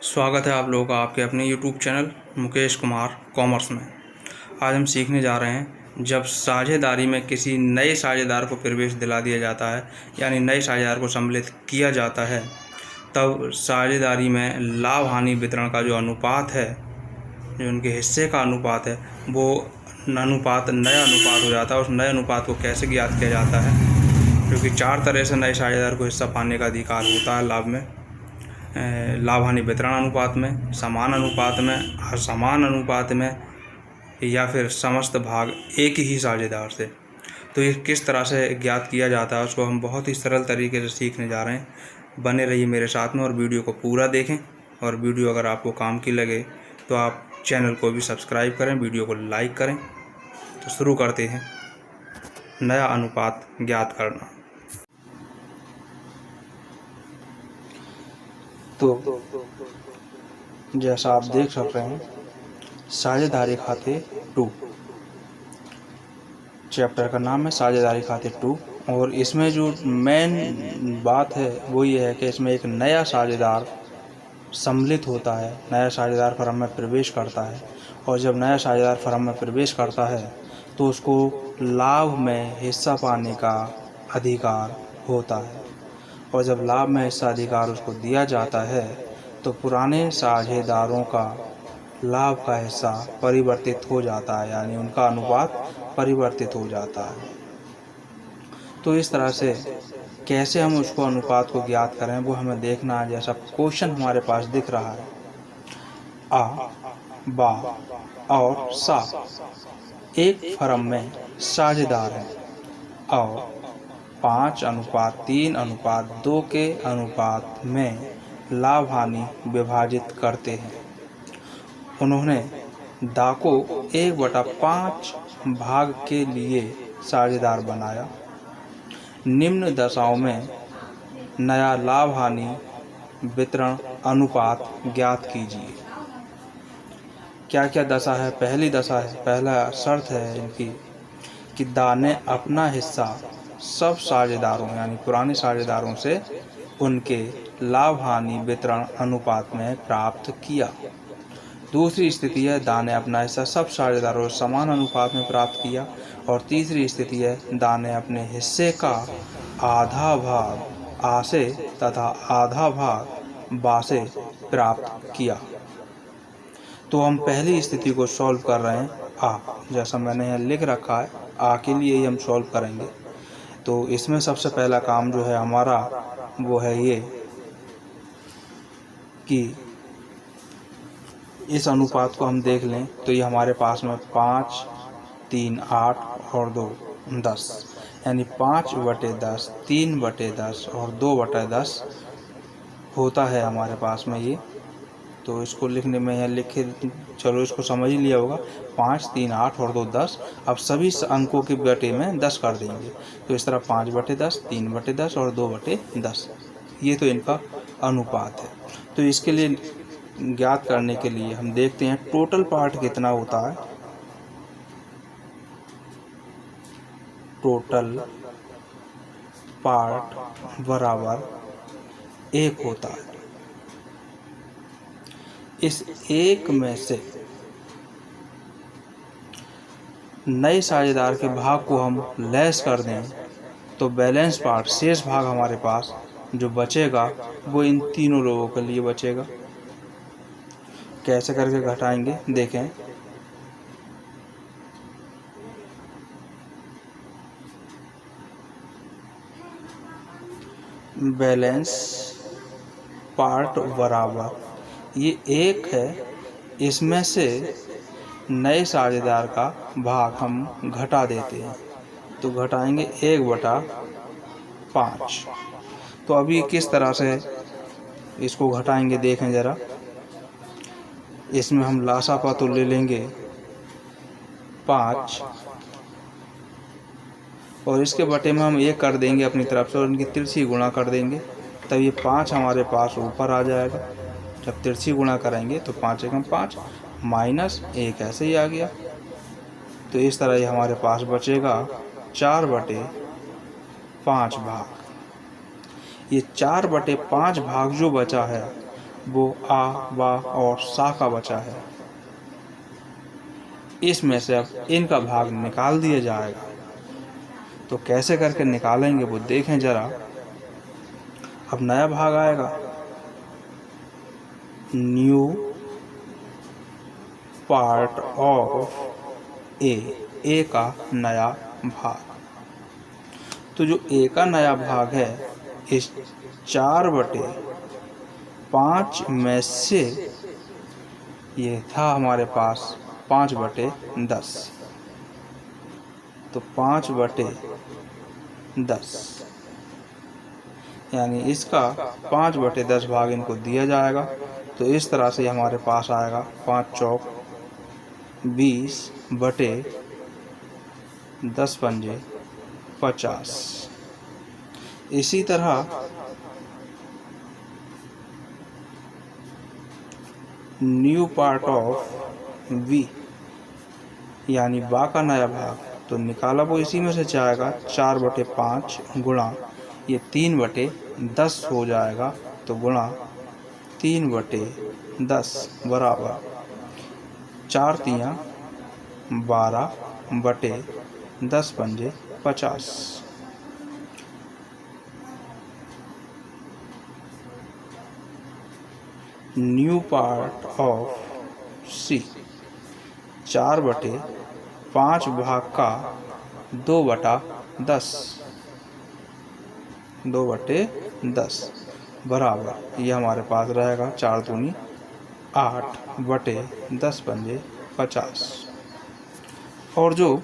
स्वागत है आप लोगों का आपके अपने YouTube channel Mukesh Kumar commerce में। आज हम सीखने जा रहे हैं, जब साझेदारी में किसी नए साझेदार को प्रवेश दिला दिया जाता है, यानी नए साझेदार को सम्मिलित किया जाता है, तब साझेदारी में लाभ हानि वितरण का जो अनुपात है, जो उनके हिस्से का अनुपात है, वो नया अनुपात हो जाता है। उस नए अनुपात को कैसे ज्ञात किया जाता है, क्योंकि 4 तरह से नए साझेदार को हिस्सा पाने का अधिकार होता है लाभ में। लाभ हानि वितरण अनुपात में, समान अनुपात में, असमान अनुपात में, या फिर समस्त भाग एक ही साझेदार से। तो ये किस तरह से ज्ञात किया जाता है, उसको हम बहुत ही सरल तरीके से सीखने जा रहे हैं। बने रहिए मेरे साथ में और वीडियो को पूरा देखें। और वीडियो अगर आपको काम की लगे तो आप चैनल को भी सब्सक्राइब करें, वीडियो को लाइक करें। तो शुरू करते हैं नया अनुपात ज्ञात करना। तो जैसा आप देख सक रहे हैं, साझेदारी खाते 2 चैप्टर का नाम है साझेदारी खाते 2। और इसमें जो मेन बात है वो ये है कि इसमें एक नया साझेदार सम्मिलित होता है, नया साझेदार फर्म में प्रवेश करता है। और जब नया साझेदार फर्म में प्रवेश करता है तो उसको लाभ में हिस्सा पाने का अधिकार होता है। और जब लाभ में हिस्सा अधिकार उसको दिया जाता है तो पुराने साझेदारों का लाभ का हिस्सा परिवर्तित हो जाता है, यानी उनका अनुपात परिवर्तित हो जाता है। तो इस तरह से कैसे हम उसको अनुपात को ज्ञात करें वो हमें देखना है। जैसा क्वेश्चन हमारे पास दिख रहा है, आ, बा और सा एक फर्म में साझेदार हैं और 5:3:2 के अनुपात में लाभ हानि विभाजित करते हैं। उन्होंने दा को 1/5 भाग के लिए साझेदार बनाया। निम्न दशाओं में नया लाभ हानि वितरण अनुपात ज्ञात कीजिए। क्या क्या दशा है? पहली दशा है, पहला शर्त है इनकी कि दा ने अपना हिस्सा सब साझेदारों यानी पुराने साझेदारों से उनके लाभ हानि वितरण अनुपात में प्राप्त किया। दूसरी स्थिति है, दा ने अपना हिस्सा सब साझेदारों से समान अनुपात में प्राप्त किया। और तीसरी स्थिति है, दा ने अपने हिस्से का आधा भाग आ से तथा आधा भाग बा से प्राप्त किया। तो हम पहली स्थिति को सॉल्व कर रहे हैं, आ। जैसा मैंने यहाँ लिख रखा है, आ के लिए ही हम सॉल्व करेंगे। तो इसमें सबसे पहला काम जो है हमारा वो है ये कि इस अनुपात को हम देख लें तो ये हमारे पास में 5, 3, 8 और 2, 10, यानी 5/10, 3/10 और 2/10 होता है हमारे पास में ये। तो इसको लिखने में यहाँ लिखे, चलो इसको समझ ही लिया होगा। 5, 3, 8 और 2, 10। अब सभी अंकों के बटे में 10 कर देंगे। तो इस तरह 5/10, 3/10 और 2/10, ये तो इनका अनुपात है। तो इसके लिए ज्ञात करने के लिए हम देखते हैं टोटल पार्ट कितना होता है। टोटल पार्ट बराबर 1 होता है। इस 1 में से नए साझेदार के भाग को हम लेस कर दें तो बैलेंस पार्ट, शेष भाग हमारे पास जो बचेगा वो इन तीनों लोगों के लिए बचेगा। कैसे करके घटाएंगे देखें। बैलेंस पार्ट बराबर ये 1 है, इसमें से नए साझेदार का भाग हम घटा देते हैं। तो घटाएंगे 1/5। तो अभी किस तरह से इसको घटाएंगे देखें ज़रा। इसमें हम लासापा तो ले लेंगे 5 और इसके बटे में हम 1 कर देंगे अपनी तरफ से और इनकी तिरछी गुणा कर देंगे। तब ये 5 हमारे पास ऊपर आ जाएगा। जब तिरछी गुणा करेंगे तो 5 एकम 5 माइनस 1 ऐसे ही आ गया। तो इस तरह ये हमारे पास बचेगा 4/5 भाग। ये 4/5 भाग जो बचा है वो आ, बा और सा का बचा है। इसमें से अब इनका भाग निकाल दिया जाएगा। तो कैसे करके निकालेंगे वो देखें जरा। अब नया भाग आएगा, न्यू पार्ट ऑफ ए का नया भाग। तो जो ए का नया भाग है, इस 4/5 में से ये था हमारे पास 5/10। तो 5/10 यानी इसका 5/10 भाग इनको दिया जाएगा। तो इस तरह से हमारे पास आएगा 5 चौक 20 बटे 10 पंजे 50। इसी तरह न्यू पार्ट ऑफ वी यानी बा का नया भाग, तो निकाला वो इसी में से जाएगा। 4/5 गुणा ये 3/10 हो जाएगा। तो गुणा 3/10 बराबर 4 तियां 12 बटे 10 पंजे 50। न्यू पार्ट ऑफ सी 4/5 भाग का 2/10 बराबर ये हमारे पास रहेगा 4 दूनी 8 बटे 10 पंजे 50। और जो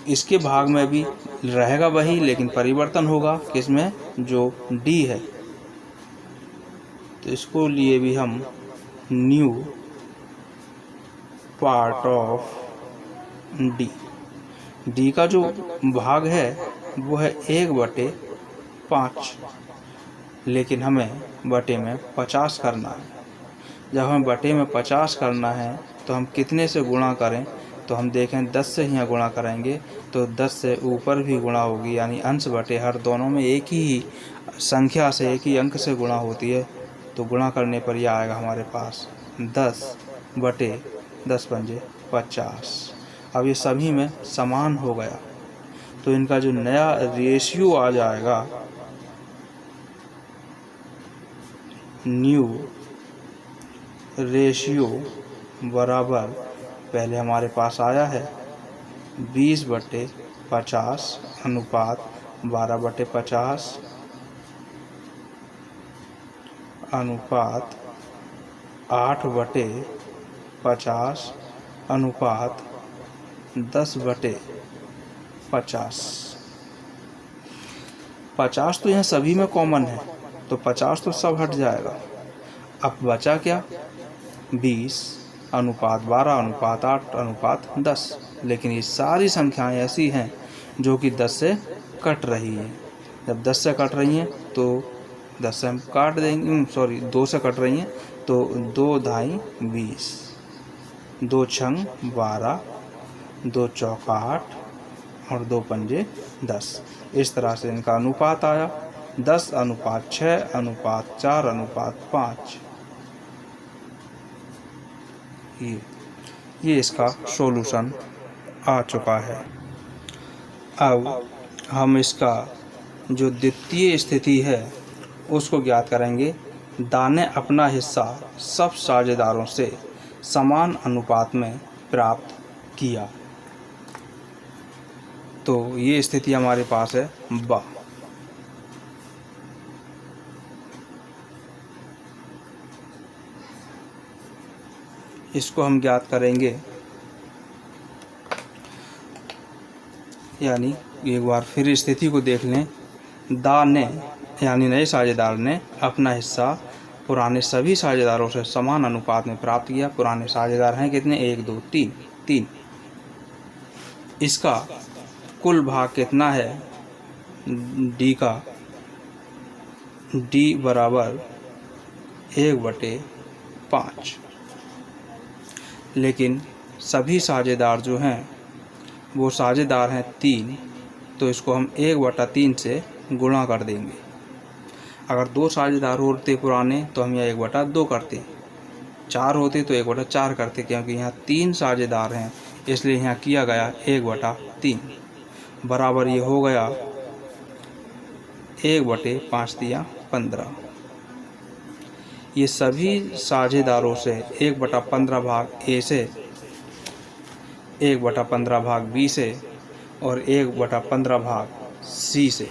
इसके भाग में भी रहेगा वही, लेकिन परिवर्तन होगा किसमें, जो डी है। तो इसको लिए भी हम न्यू पार्ट ऑफ डी का जो भाग है वो है 1/5, लेकिन हमें बटे में 50 करना है। जब हमें बटे में 50 करना है तो हम कितने से गुणा करें, तो हम देखें 10 से यहाँ गुणा करेंगे तो 10 से ऊपर भी गुणा होगी, यानी अंश बटे हर दोनों में एक ही संख्या से एक ही अंक से गुणा होती है। तो गुणा करने पर यह आएगा हमारे पास 10/10 पंजे 50। अब ये सभी में समान हो गया। तो इनका जो नया रेशियो आ जाएगा, न्यू रेशियो बराबर पहले हमारे पास आया है 20/50 अनुपात 12/50 अनुपात 8/50 अनुपात 10/50। 50 तो यहाँ सभी में कॉमन है, तो 50 तो सब हट जाएगा। अब बचा क्या, 20 अनुपात 12 अनुपात 8 अनुपात 10। लेकिन ये सारी संख्याएं ऐसी हैं जो कि 10 से कट रही हैं। जब 10 से कट रही हैं तो 10 से हम काट देंगे, 2 से कट रही हैं तो 2 धाई 20, 2 छंग 12, 2 चौक 8 और 2 पंजे 10। इस तरह से इनका अनुपात आया 10/6 अनुपात 4 अनुपात 5। ये इसका सॉल्यूशन आ चुका है। अब हम इसका जो द्वितीय स्थिति है उसको ज्ञात करेंगे। दाने अपना हिस्सा सब साझेदारों से समान अनुपात में प्राप्त किया। तो ये स्थिति हमारे पास है बा। इसको हम ज्ञात करेंगे, यानी एक बार फिर स्थिति को देख लें। दा ने यानी नए साझेदार ने अपना हिस्सा पुराने सभी साझेदारों से समान अनुपात में प्राप्त किया। पुराने साझेदार हैं कितने, 1 2 3। इसका कुल भाग कितना है डी का, डी बराबर 1/5। लेकिन सभी साझेदार जो हैं वो साझेदार हैं 3, तो इसको हम 1/3 से गुणा कर देंगे। अगर 2 साझेदार होते पुराने तो हम यहाँ 1/2 करते, 4 होते तो 1/4 करते, क्योंकि यहाँ 3 साझेदार हैं इसलिए यहाँ किया गया 1/3 बराबर ये हो गया 1/5 ये सभी साझेदारों से 1/15 भाग ए से, 1/15 भाग बी से और 1/15 भाग सी से,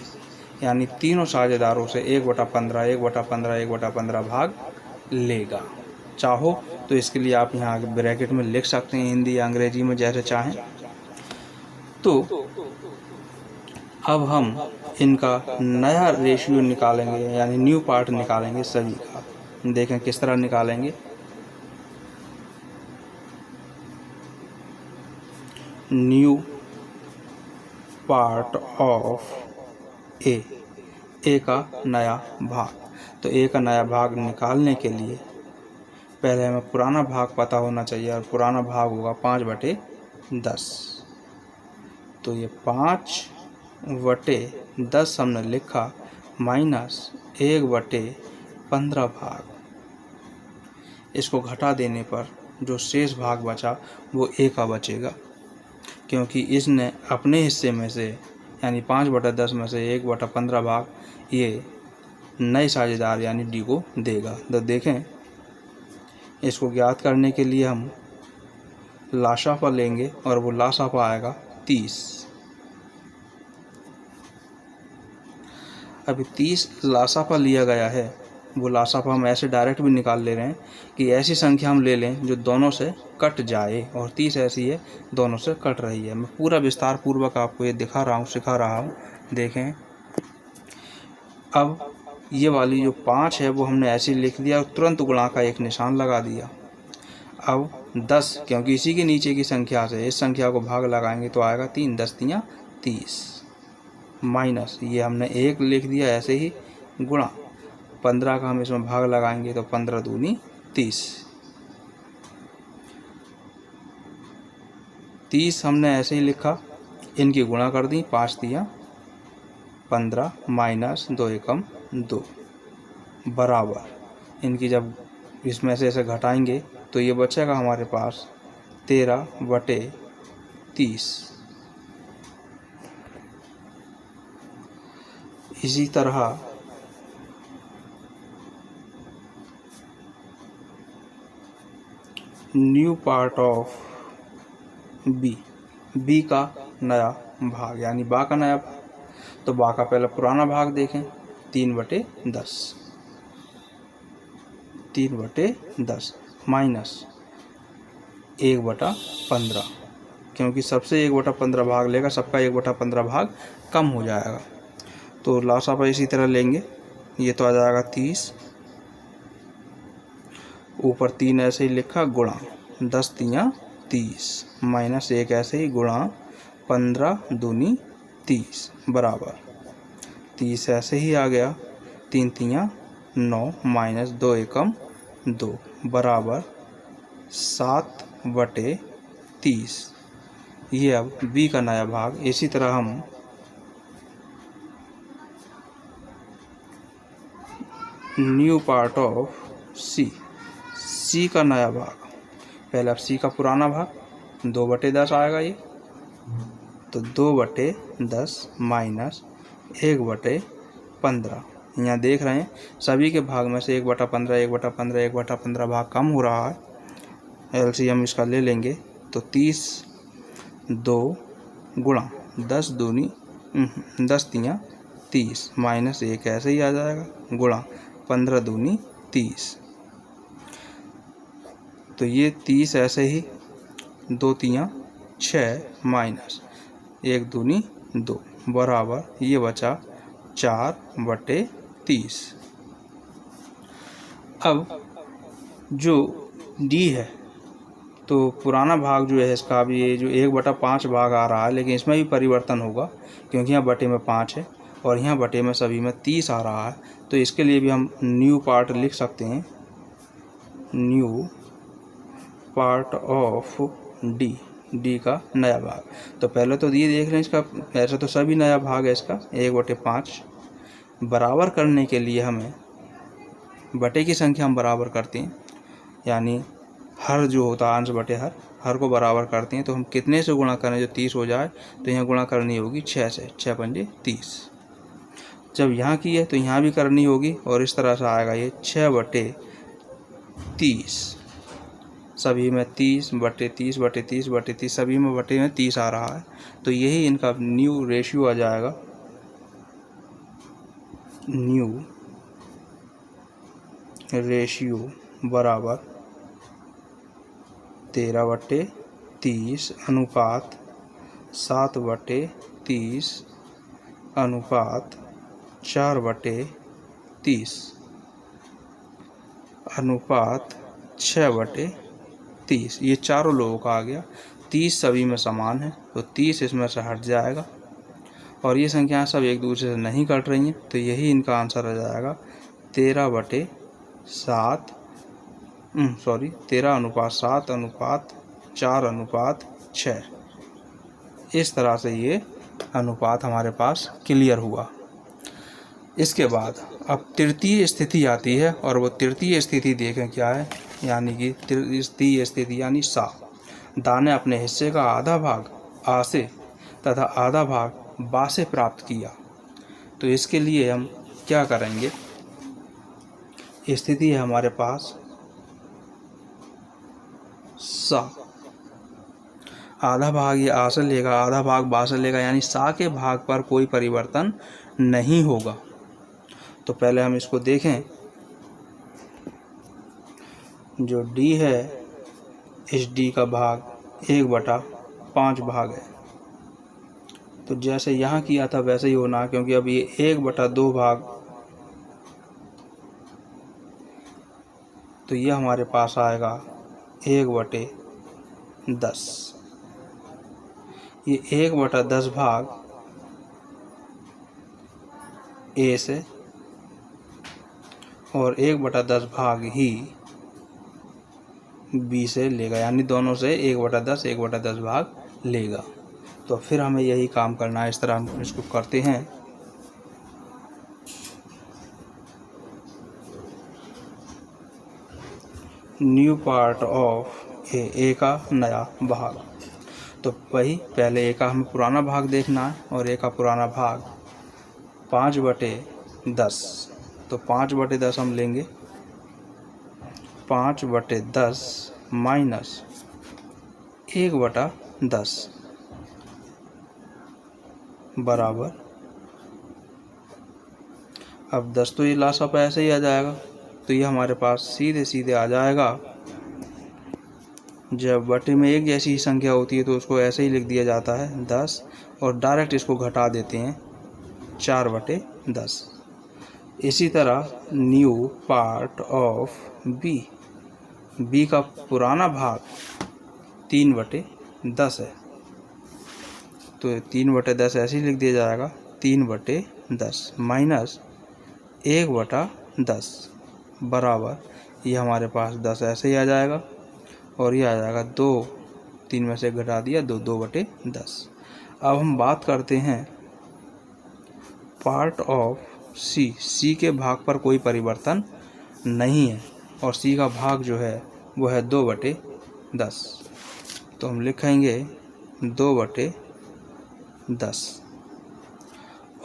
यानी तीनों साझेदारों से 1/15 1/15 1/15 भाग लेगा। चाहो तो इसके लिए आप यहाँ ब्रैकेट में लिख सकते हैं, हिंदी या अंग्रेजी में जैसे चाहें। तो अब हम इनका नया रेशियो निकालेंगे, यानी न्यू पार्ट निकालेंगे सभी का। देखें किस तरह निकालेंगे। न्यू पार्ट ऑफ ए का नया भाग। तो ए का नया भाग निकालने के लिए पहले हमें पुराना भाग पता होना चाहिए, और पुराना भाग होगा 5/10। तो ये 5/10 हमने लिखा माइनस 1/15 भाग। इसको घटा देने पर जो शेष भाग बचा वो ए का बचेगा, क्योंकि इसने अपने हिस्से में से यानी 5/10 में से 1/15 भाग ये नए साझेदार यानी डी को देगा। तो देखें, इसको ज्ञात करने के लिए हम लासाफा लेंगे और वो लासाफा आएगा 30। अभी 30 लासाफा लिया गया है, वो लासाफा हम ऐसे डायरेक्ट भी निकाल ले रहे हैं कि ऐसी संख्या हम ले लें जो दोनों से कट जाए, और 30 ऐसी है दोनों से कट रही है। मैं पूरा विस्तार पूर्वक आपको ये दिखा रहा हूँ, सिखा रहा हूँ। देखें, अब ये वाली जो 5 है वो हमने ऐसे लिख दिया और तुरंत गुणा का एक निशान लगा दिया। अब 10, क्योंकि इसी के नीचे की संख्या से इस संख्या को भाग लगाएंगे तो आएगा 3, 10 तियाँ 30, माइनस ये हमने 1 लिख दिया ऐसे ही, गुणा 15 का हम इसमें भाग लगाएंगे तो 15 दूनी 30। 30 हमने ऐसे ही लिखा, इनकी गुणा कर दी, 5 तियाँ 15 माइनस 2 एकम 2 बराबर इनकी जब इसमें से ऐसे घटाएंगे तो ये बचेगा हमारे पास 13/30। इसी तरह न्यू पार्ट ऑफ बी का नया भाग, यानी बा का नया भाग। तो बा का पहले पुराना भाग देखें, 3/10 माइनस 1/15, क्योंकि सबसे 1/15 भाग लेगा, सबका 1/15 भाग कम हो जाएगा। तो लासाफा इसी तरह लेंगे, ये तो आ जाएगा 30, ऊपर 3 ऐसे ही लिखा, गुणा 10 तियाँ 30 माइनस 1 ऐसे ही, गुणा 15 दूनी 30 बराबर 30 ऐसे ही आ गया, 3 तियाँ 9 माइनस 2 एकम 2 बराबर 7/30। ये अब बी का नया भाग। इसी तरह हम न्यू पार्ट ऑफ सी का नया भाग। पहले अब सी का पुराना भाग 2/10 आएगा ये, तो 2/10 माइनस 1/15। यहाँ देख रहे हैं सभी के भाग में से 1/15 1/15 1/15 भाग कम हो रहा है। एलसीएम इसका ले लेंगे तो 30 2 गुणा 10 दूनी 10 तियाँ 30 माइनस 1 ऐसे ही आ जाएगा, गुणा 15 दूनी 30। तो ये 30 ऐसे ही, 2 तियाँ 6 माइनस 1 दूनी 2 बराबर ये बचा 4/30। अब जो डी है, तो पुराना भाग जो है इसका, अभी ये जो 1/5 भाग आ रहा है, लेकिन इसमें भी परिवर्तन होगा क्योंकि यहाँ बटे में 5 है और यहाँ बटे में सभी में 30 आ रहा है। तो इसके लिए भी हम न्यू पार्ट लिख सकते हैं, न्यू पार्ट ऑफ डी का नया भाग। तो पहले तो ये देख रहे हैं इसका, ऐसा तो सभी नया भाग है इसका 1/5, बराबर करने के लिए हमें बटे की संख्या हम बराबर करते हैं, यानी हर जो होता है अंश बटे हर को बराबर करते हैं। तो हम कितने से गुणा करें जो 30 हो जाए, तो यहाँ गुणा करनी होगी 6 से, 6 पंजे 30। जब यहाँ की है तो यहाँ भी करनी होगी और इस तरह से आएगा ये 6 बटे 30। सभी में 30 बटे 30 बटे 30 बटे 30, सभी में बटे में 30 आ रहा है। तो यही इनका न्यू रेशियो आ जाएगा, न्यू रेशियो बराबर 13 बटे 30 अनुपात 7 बटे 30 अनुपात 4 बटे 30 अनुपात 6 बटे 30। ये चारों लोगों का आ गया। 30 सभी में समान है तो 30 इसमें से हट जाएगा और ये संख्याएं सब एक दूसरे से नहीं कट रही हैं, तो यही इनका आंसर आ जाएगा 13 बटे 7 13 अनुपात 7 अनुपात 4 अनुपात 6। इस तरह से ये अनुपात हमारे पास क्लियर हुआ। इसके बाद अब तृतीय स्थिति आती है और वो तृतीय स्थिति देखें क्या है, यानी कि तृतीय स्थिति यानी सा। दा ने अपने हिस्से का आधा भाग आ से तथा आधा भाग बा से प्राप्त किया। तो इसके लिए हम क्या करेंगे, स्थिति है हमारे पास सा, आधा भाग ये आ से लेगा, आधा भाग बा से लेगा, यानी सा के भाग पर कोई परिवर्तन नहीं होगा। तो पहले हम इसको देखें, जो डी है इस डी का भाग 1/5 भाग है। तो जैसे यहाँ किया था वैसे ही होना, क्योंकि अब ये 1/2 भाग, तो ये हमारे पास आएगा 1/10। ये 1/10 भाग ए से और 1/10 भाग ही बी से लेगा, यानी दोनों से 1/10 1/10 भाग लेगा। तो फिर हमें यही काम करना है। इस तरह हम इसको करते हैं। न्यू पार्ट ऑफ ए का नया भाग। तो वही पहले ए का हमें पुराना भाग देखना है और ए का पुराना भाग 5/10। तो 5/10 हम लेंगे, 5/10 माइनस 1/10 बराबर, अब 10 तो ये लासा ऐसे ही आ जाएगा। तो ये हमारे पास सीधे सीधे आ जाएगा। जब बटे में एक जैसी संख्या होती है तो उसको ऐसे ही लिख दिया जाता है 10, और डायरेक्ट इसको घटा देते हैं 4/10। इसी तरह new part of B, B का पुराना भाग 3/10 है। तो 3/10 ऐसे ही लिख दिया जाएगा, 3/10 माइनस 1/10 बराबर, ये हमारे पास 10 ऐसे ही आ जाएगा और ये आ जाएगा 2, 3 में से घटा दिया 2, 2/10। अब हम बात करते हैं पार्ट ऑफ सी, सी के भाग पर कोई परिवर्तन नहीं है और सी का भाग जो है वो है 2/10। तो हम लिखेंगे 2/10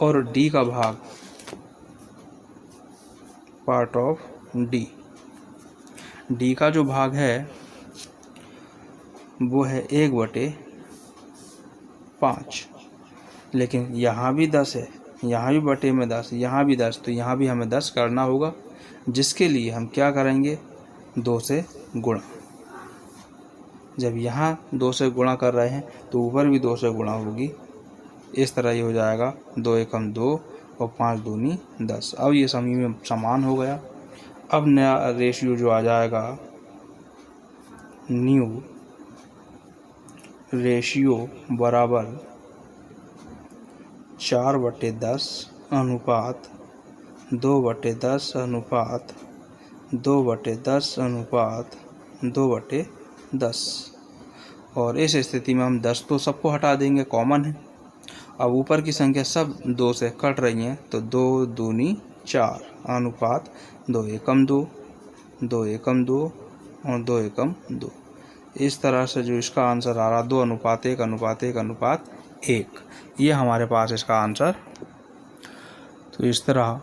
और डी का भाग पार्ट ऑफ डी, डी का जो भाग है वो है 1/5। लेकिन यहाँ भी 10 है, यहाँ भी बटे में 10, यहाँ भी 10, तो यहाँ भी हमें 10 करना होगा, जिसके लिए हम क्या करेंगे, 2 से गुणा। जब यहाँ 2 से गुणा कर रहे हैं तो ऊपर भी 2 से गुणा होगी। इस तरह ये हो जाएगा 2 एकम 2 और 5 दूनी 10। अब ये सभी में समान हो गया। अब नया रेशियो जो आ जाएगा, न्यू रेशियो बराबर 4/10 अनुपात 2/10 अनुपात 2/10 अनुपात 2/10। और इस स्थिति में हम 10 तो सबको हटा देंगे, कॉमन है, अब ऊपर की संख्या सब 2 से कट रही हैं, तो 2 दूनी 4 अनुपात 2 एकम 2, 2 एकम 2 और 2 एकम 2। इस तरह से जो इसका आंसर आ रहा 2 अनुपात 1 अनुपात 1 अनुपात 1, ये हमारे पास इसका आंसर। तो इस तरह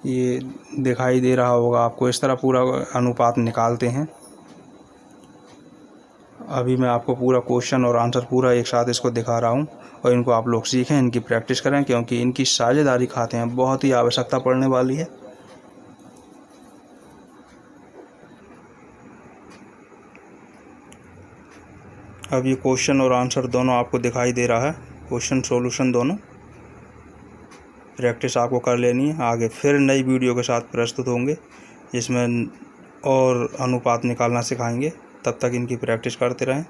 ये दिखाई दे रहा होगा आपको, इस तरह पूरा अनुपात निकालते हैं। अभी मैं आपको पूरा क्वेश्चन और आंसर पूरा एक साथ इसको दिखा रहा हूँ, और इनको आप लोग सीखें, इनकी प्रैक्टिस करें, क्योंकि इनकी साझेदारी खाते हैं बहुत ही आवश्यकता पड़ने वाली है। अब ये क्वेश्चन और आंसर दोनों आपको दिखाई दे रहा है, क्वेश्चन सॉल्यूशन दोनों। प्रैक्टिस आपको कर लेनी है। आगे फिर नई वीडियो के साथ प्रस्तुत होंगे, जिसमें और अनुपात निकालना सिखाएंगे। तब तक इनकी प्रैक्टिस करते रहें।